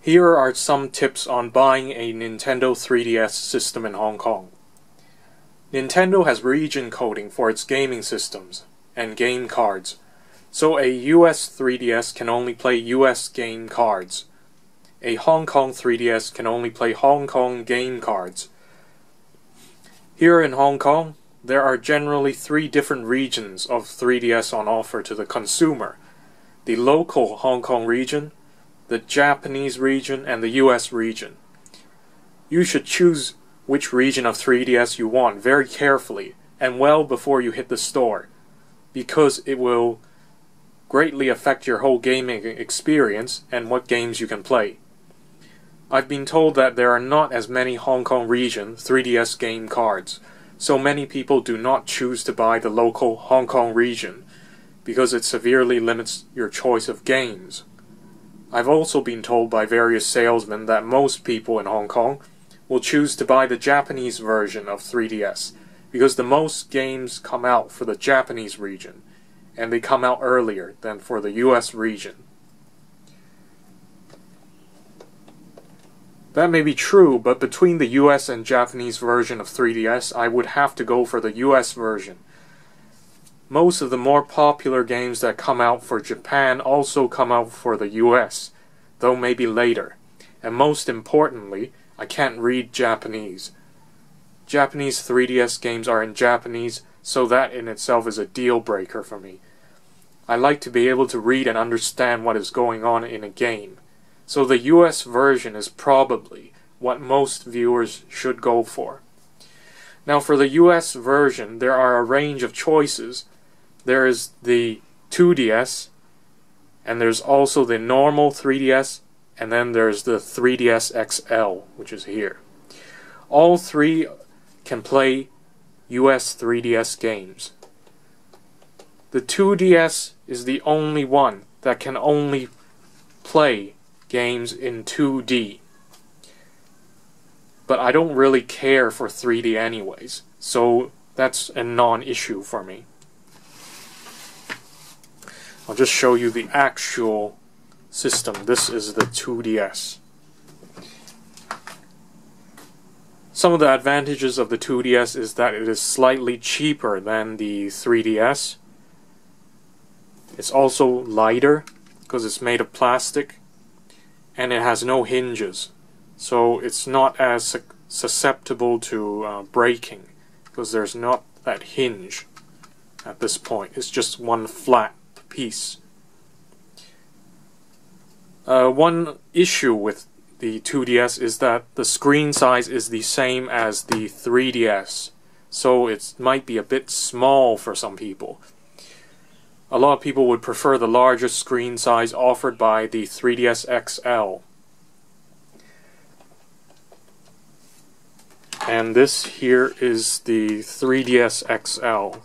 Here are some tips on buying a Nintendo 3DS system in Hong Kong. Nintendo has region coding for its gaming systems and game cards, so a US 3DS can only play US game cards. A Hong Kong 3DS can only play Hong Kong game cards. Here in Hong Kong, there are generally 3 different regions of 3DS on offer to the consumer: the local Hong Kong region, the Japanese region, and the US region. You should choose which region of 3DS you want very carefully and well before you hit the store, because it will greatly affect your whole gaming experience and what games you can play. I've been told that there are not as many Hong Kong region 3DS game cards, so many people do not choose to buy the local Hong Kong region because it severely limits your choice of games. I've also been told by various salesmen that most people in Hong Kong will choose to buy the Japanese version of 3DS because the most games come out for the Japanese region, and they come out earlier than for the US region. That may be true, but between the US and Japanese version of 3DS, I would have to go for the US version. Most of the more popular games that come out for Japan also come out for the US, though maybe later. And most importantly, I can't read Japanese. Japanese 3DS games are in Japanese, so that in itself is a deal breaker for me. I like to be able to read and understand what is going on in a game. So the US version is probably what most viewers should go for. Now for the US version, there are a range of choices. There is the 2DS, and there's also the normal 3DS, and then there's the 3DS XL, which is here. All 3 can play US 3DS games. The 2DS is the only one that can only play games in 2D. But I don't really care for 3D anyways, so that's a non-issue for me. I'll just show you the actual system. This is the 2DS. Some of the advantages of the 2DS is that it is slightly cheaper than the 3DS. It's also lighter because it's made of plastic, and it has no hinges, so it's not as susceptible to breaking because there's not that hinge at this point. It's just one flat piece. One issue with the 2DS is that the screen size is the same as the 3DS, so it might be a bit small for some people. A lot of people would prefer the larger screen size offered by the 3DS XL. And this here is the 3DS XL.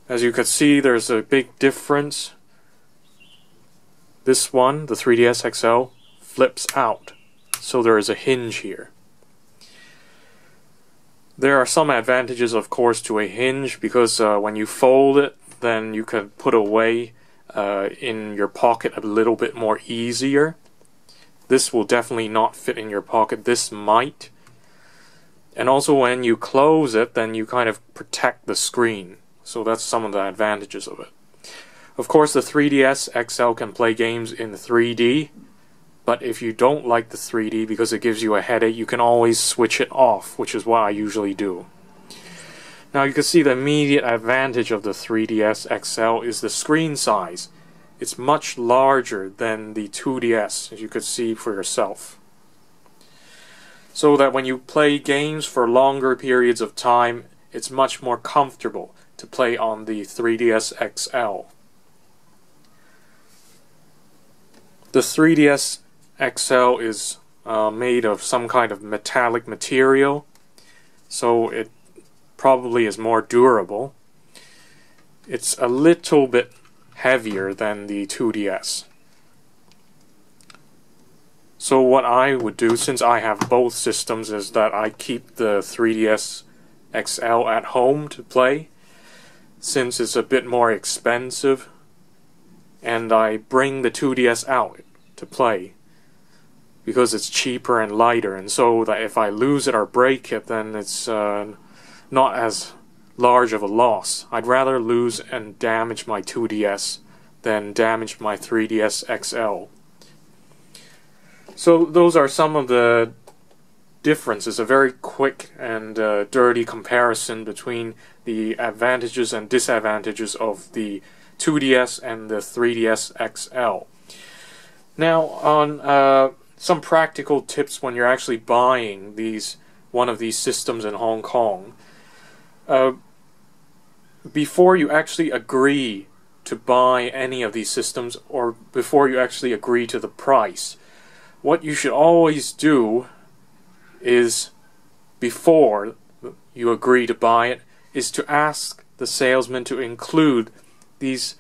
As you can see, there's a big difference. This one, the 3DS XL, flips out, so there is a hinge here. There are some advantages, of course, to a hinge, because when you fold it, then you can put away in your pocket a little bit more easier. This will definitely not fit in your pocket. This might. And also when you close it, then you kind of protect the screen. So that's some of the advantages of it. Of course, the 3DS XL can play games in 3D, but if you don't like the 3D because it gives you a headache, you can always switch it off, which is what I usually do. Now you can see the immediate advantage of the 3DS XL is the screen size. It's much larger than the 2DS, as you could see for yourself. So that when you play games for longer periods of time, it's much more comfortable to play on the 3DS XL. The 3DS XL is made of some kind of metallic material, so it probably is more durable. It's a little bit heavier than the 2DS. So what I would do, since I have both systems, is that I keep the 3DS XL at home to play, since it's a bit more expensive, and I bring the 2DS out to play, because it's cheaper and lighter, and so that if I lose it or break it, then it's not as large of a loss. I'd rather lose and damage my 2DS than damage my 3DS XL. So those are some of the differences, a very quick and dirty comparison between the advantages and disadvantages of the 2DS and the 3DS XL. Now, on some practical tips when you're actually buying one of these systems in Hong Kong. Before you actually agree to buy any of these systems, or before you actually agree to the price, what you should always do is, before you agree to buy it, is to ask the salesman to include these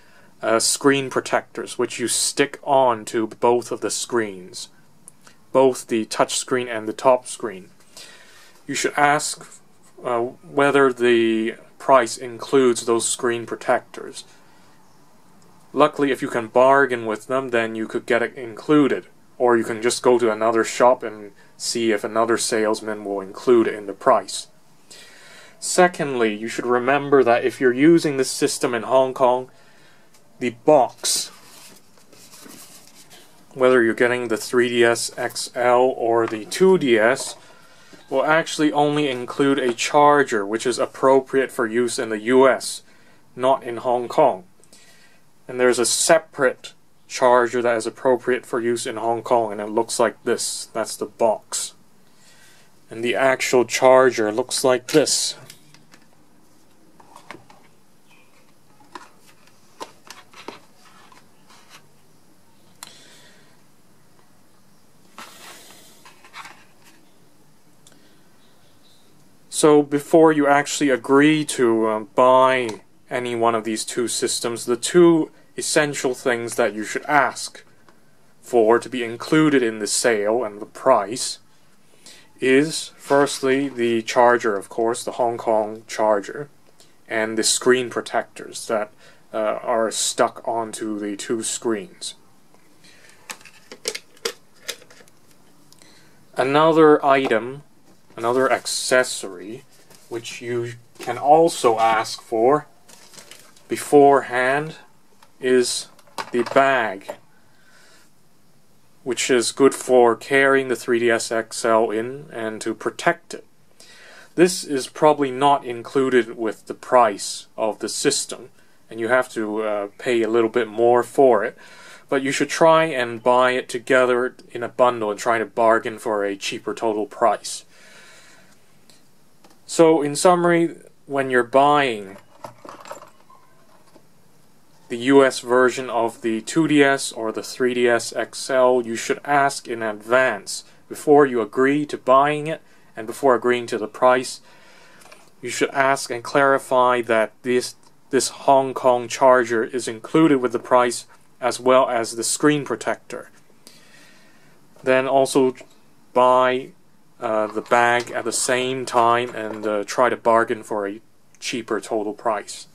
screen protectors, which you stick on to both of the screens, both the touch screen and the top screen. You should ask whether the price includes those screen protectors. Luckily, if you can bargain with them, then you could get it included, or you can just go to another shop and see if another salesman will include it in the price. Secondly, you should remember that if you're using this system in Hong Kong, the box, whether you're getting the 3DS XL or the 2DS, will actually only include a charger which is appropriate for use in the US, not in Hong Kong. And there's a separate charger that is appropriate for use in Hong Kong, and it looks like this. That's the box. And the actual charger looks like this. So before you actually agree to buy any one of these two systems, the two essential things that you should ask for to be included in the sale and the price is, firstly, the charger, of course, the Hong Kong charger, and the screen protectors that are stuck onto the two screens. Another item, another accessory, which you can also ask for beforehand, is the bag, which is good for carrying the 3DS XL in and to protect it. This is probably not included with the price of the system, and you have to pay a little bit more for it, but you should try and buy it together in a bundle and try to bargain for a cheaper total price. So in summary, when you're buying the US version of the 2DS or the 3DS XL, you should ask in advance before you agree to buying it, and before agreeing to the price. You should ask and clarify that this Hong Kong charger is included with the price, as well as the screen protector. Then also buy the bag at the same time and try to bargain for a cheaper total price.